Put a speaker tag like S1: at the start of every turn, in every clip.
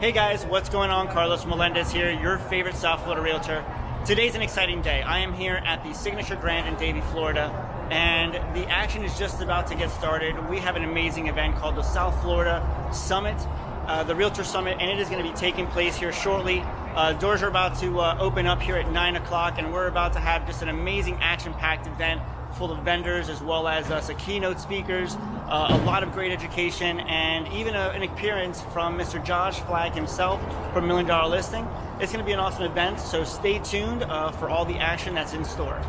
S1: Hey guys, what's going on? Carlos Melendez here, your favorite South Florida realtor. Today's an exciting day. I am here at the Signature Grand in Davie, Florida, and the action is just about to get started. We have an amazing event called the South Florida Summit, the Realtor Summit, and it is going to be taking place here shortly. Doors are about to open up here at 9 o'clock, and we're about to have just an amazing action-packed event full of vendors as well as some keynote speakers, a lot of great education, and even an appearance from Mr. Josh Flagg himself from $1 Million Listing. It's going to be an awesome event, so stay tuned for all the action that's in store.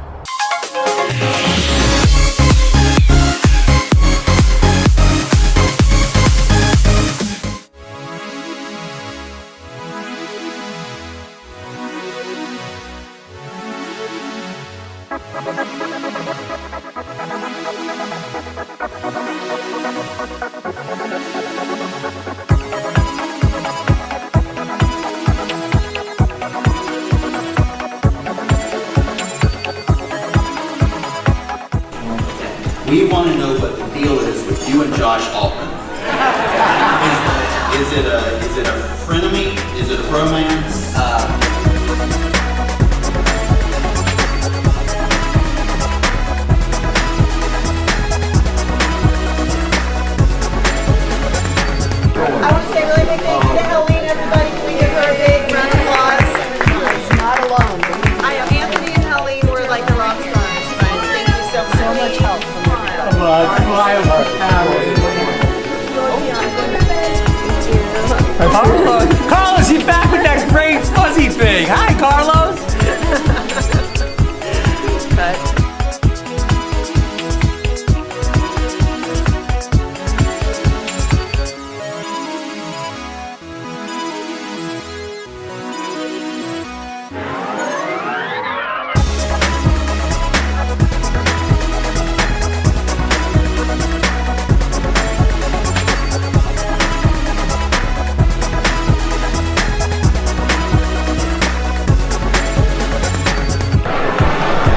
S2: We want to know what the deal is with you and Josh Altman. Is it a frenemy? Is it a romance?
S3: I want to say really big thank you to Helene, everybody. Can we give her a big round of applause? She's not alone. I know Anthony and Helene were like the rock stars, but thank you so much. So much help from
S4: Carlos, you're back with that great fuzzy thing. Hi, Carlos.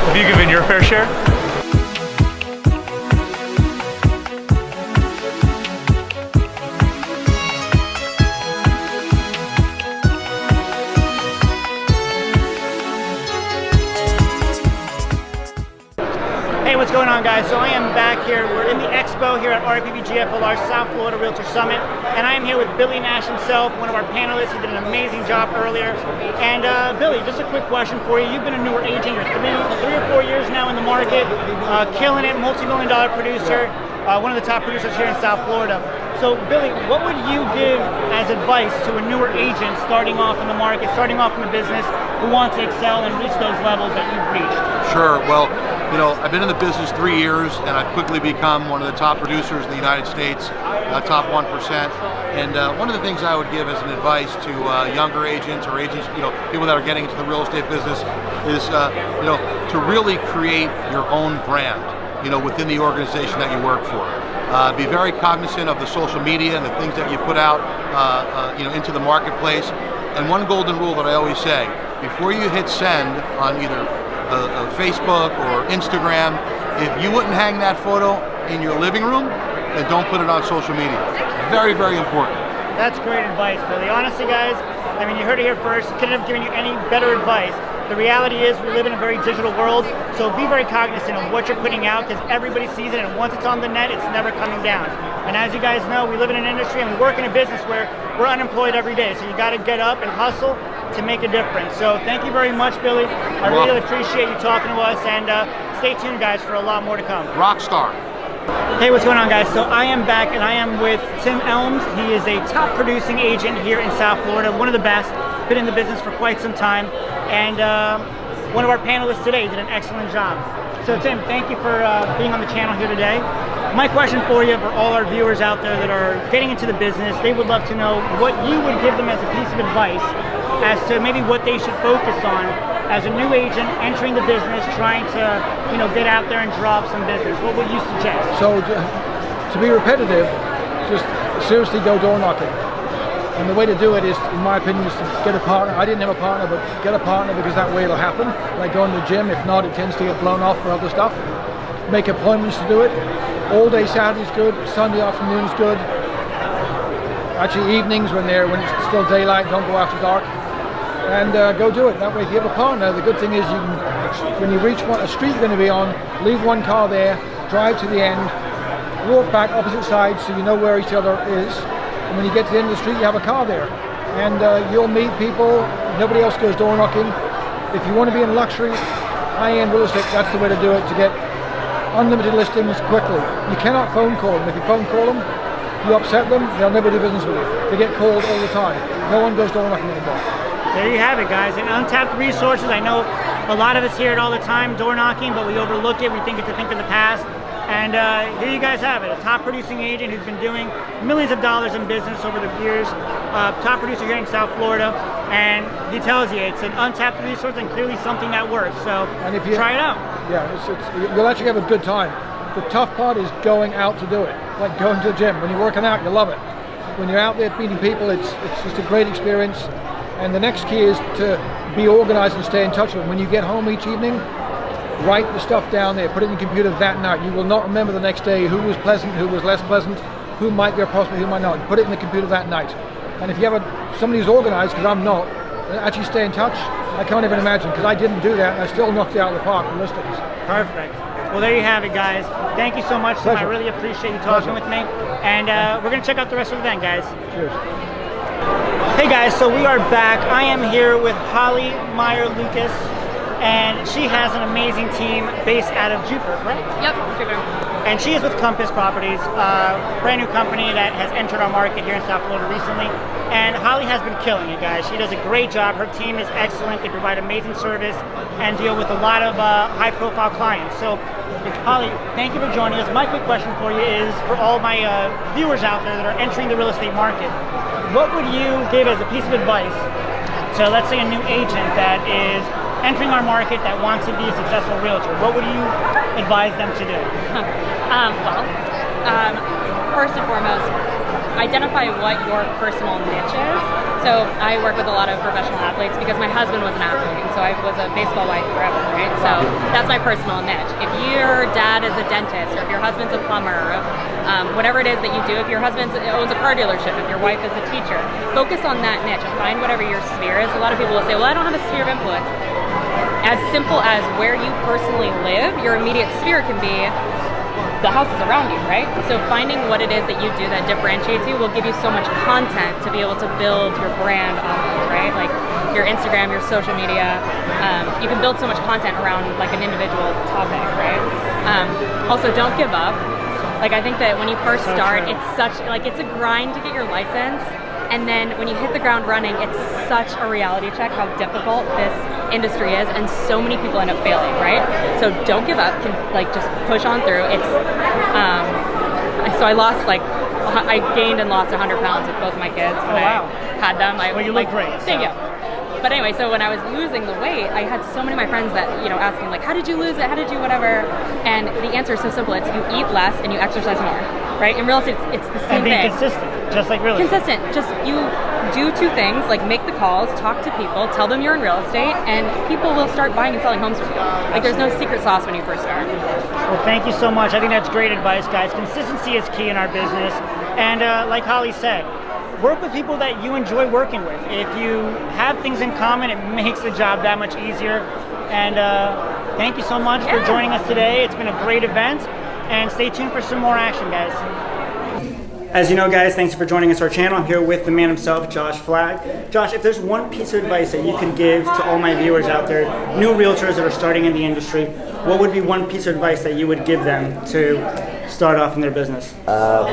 S4: Have you given your fair share?
S1: Hey, what's going on, guys? So I am back here. We're in the expo here at RAPB GFLR South Florida Realtor Summit, and I am here with Billy Nash himself, one of our panelists. He did an amazing job earlier. And Billy, just a quick question for you. You've been a newer agent. You're three or 4 years now in the market, killing it, multi-million-dollar producer, one of the top producers here in South Florida. So, Billy, what would you give as advice to a newer agent starting off in the market, starting off in the business, who wants to excel and reach those levels that you've reached?
S5: Sure. Well, you know, I've been in the business 3 years, and I've quickly become one of the top producers in the United States, top 1%. And one of the things I would give as an advice to younger agents or agents, you know, people that are getting into the real estate business is, you know, to really create your own brand, you know, within the organization that you work for. Be very cognizant of the social media and the things that you put out, you know, into the marketplace. And one golden rule that I always say, before you hit send on either Facebook or Instagram, if you wouldn't hang that photo in your living room, then don't put it on social media. Very, very important.
S1: That's great advice, Billy. Honestly, guys, I mean, you heard it here first. Couldn't have given you any better advice. The reality is we live in a very digital world, so be very cognizant of what you're putting out, because everybody sees it, and once it's on the net, it's never coming down. And as you guys know, we live in an industry and we work in a business where we're unemployed every day, so you got to get up and hustle to make a difference. So thank you very much, Billy. I really appreciate you talking to us, and stay tuned, guys, for a lot more to come.
S5: Rockstar.
S1: Hey, what's going on, guys? So I am back, and I am with Tim Elms. He is a top producing agent here in South Florida, one of the best, been in the business for quite some time, and one of our panelists today did an excellent job. So Tim, thank you for being on the channel here today. My question for you, for all our viewers out there that are getting into the business, they would love to know what you would give them as a piece of advice as to maybe what they should focus on as a new agent entering the business, trying to, you know, get out there and drop some business. What would you suggest?
S6: So to be repetitive, just seriously go door knocking. And the way to do it is, in my opinion, is to get a partner. I didn't have a partner, but get a partner, because that way it'll happen. Like going to the gym, if not, it tends to get blown off for other stuff. Make appointments to do it. All day Saturday's good, Sunday afternoon's good. Actually, evenings when it's still daylight, don't go after dark. And go do it. That way, if you have a partner, the good thing is you can, when you reach a street you're going to be on, leave one car there, drive to the end, walk back opposite sides so you know where each other is. And when you get to the end of the street, you have a car there. And you'll meet people. Nobody else goes door knocking. If you want to be in luxury, high-end real estate, that's the way to do it, to get unlimited listings quickly. You cannot phone call them. If you phone call them, you upset them, they'll never do business with you. They get called all the time. No one goes door knocking anymore.
S1: There you have it, guys. And untapped resources. I know a lot of us hear it all the time, door knocking, but we overlook it. We think it's a thing of the past. And here you guys have it, a top producing agent who's been doing millions of dollars in business over the years, top producer here in South Florida, and he tells you it's an untapped resource and clearly something that works. So
S6: and if you,
S1: try it out.
S6: Yeah, you'll actually have a good time. The tough part is going out to do it, like going to the gym. When you're working out, you love it. When you're out there meeting people, it's just a great experience. And the next key is to be organized and stay in touch with them. When you get home each evening, write the stuff down there, put it in the computer that night. You will not remember the next day who was pleasant, who was less pleasant, who might be a prospect, who might not. Put it in the computer that night. And if you have somebody who's organized, because I'm not, actually stay in touch, I can't even imagine, because I didn't do that and I still knocked it out of the park with listings.
S1: Perfect. Well, there you have it, guys. Thank you so much, Tim. I really appreciate you talking with me. And we're going to check out the rest of the event, guys.
S6: Cheers.
S1: Hey, guys, so we are back. I am here with Holly Meyer-Lucas, and she has an amazing team based out of Jupiter, correct?
S7: Yep, Jupiter.
S1: And she is with Compass Properties, a brand new company that has entered our market here in South Florida recently. And Holly has been killing it, guys. She does a great job. Her team is excellent. They provide amazing service and deal with a lot of high-profile clients. So, Holly, thank you for joining us. My quick question for you is, for all my viewers out there that are entering the real estate market, what would you give as a piece of advice to, let's say, a new agent that is entering our market that wants to be a successful realtor? What would you advise them to do?
S7: First and foremost, identify what your personal niche is. So I work with a lot of professional athletes because my husband was an athlete, and so I was a baseball wife forever, right? So that's my personal niche. If your dad is a dentist, or if your husband's a plumber, or whatever it is that you do, if your husband owns a car dealership, if your wife is a teacher, focus on that niche and find whatever your sphere is. A lot of people will say, well, I don't have a sphere of influence. As simple as where you personally live, your immediate sphere can be the houses around you, right? So finding what it is that you do that differentiates you will give you so much content to be able to build your brand off of, right? Like your Instagram, your social media. You can build so much content around like an individual topic, right? Also, don't give up. Like I think that when you first start, it's a grind to get your license. And then when you hit the ground running, it's such a reality check how difficult this industry is, and so many people end up failing, right? So don't give up, just push on through. So I gained and lost 100 pounds with both my kids when I had them.
S1: Well, you look great.
S7: Thank you. But anyway, so when I was losing the weight, I had so many of my friends that, asking like, how did you lose it? How did you whatever? And the answer is so simple. It's you eat less and you exercise more, right? In real estate, it's the same thing.
S1: And being consistent, just like real estate.
S7: Consistent. Just you do two things, like make the calls, talk to people, tell them you're in real estate, and people will start buying and selling homes from you. Like there's no secret sauce when you first start.
S1: Well, thank you so much. I think that's great advice, guys. Consistency is key in our business. And like Holly said, work with people that you enjoy working with. If you have things in common, it makes the job that much easier. And thank you so much for joining us today. It's been a great event. And stay tuned for some more action, guys. As you know, guys, thanks for joining us on our channel. I'm here with the man himself, Josh Flagg. Josh, if there's one piece of advice that you could give to all my viewers out there, new realtors that are starting in the industry, what would be one piece of advice that you would give them to start off in their business?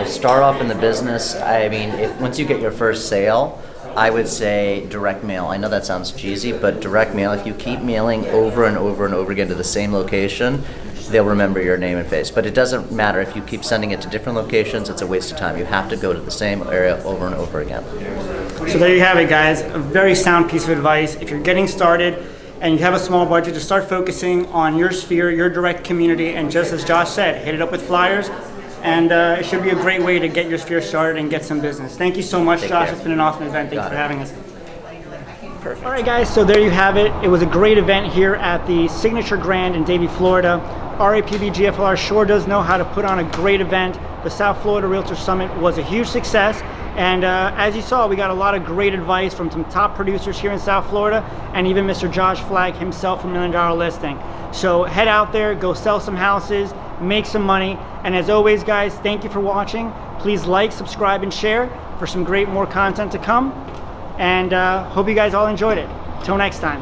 S8: Start off in the business, I mean, once you get your first sale, I would say direct mail. I know that sounds cheesy, but direct mail, if you keep mailing over and over and over again to the same location, they'll remember your name and face. But it doesn't matter if you keep sending it to different locations, it's a waste of time. You have to go to the same area over and over again.
S1: So there you have it, guys. A very sound piece of advice. If you're getting started and you have a small budget, to start focusing on your sphere, your direct community, and just as Josh said, hit it up with flyers, and it should be a great way to get your sphere started and get some business. Thank you so much, Josh. It's been an awesome event. Thanks for having us. Perfect. All right, guys, so there you have it. It was a great event here at the Signature Grand in Davie, Florida. RAPB GFLR sure does know how to put on a great event. The South Florida Realtor Summit was a huge success, And as you saw, we got a lot of great advice from some top producers here in South Florida, and even Mr. Josh Flagg himself from $1 Million Listing. So head out there, go sell some houses, make some money. And as always, guys, thank you for watching. Please like, subscribe, and share for some great more content to come. And hope you guys all enjoyed it. Till next time.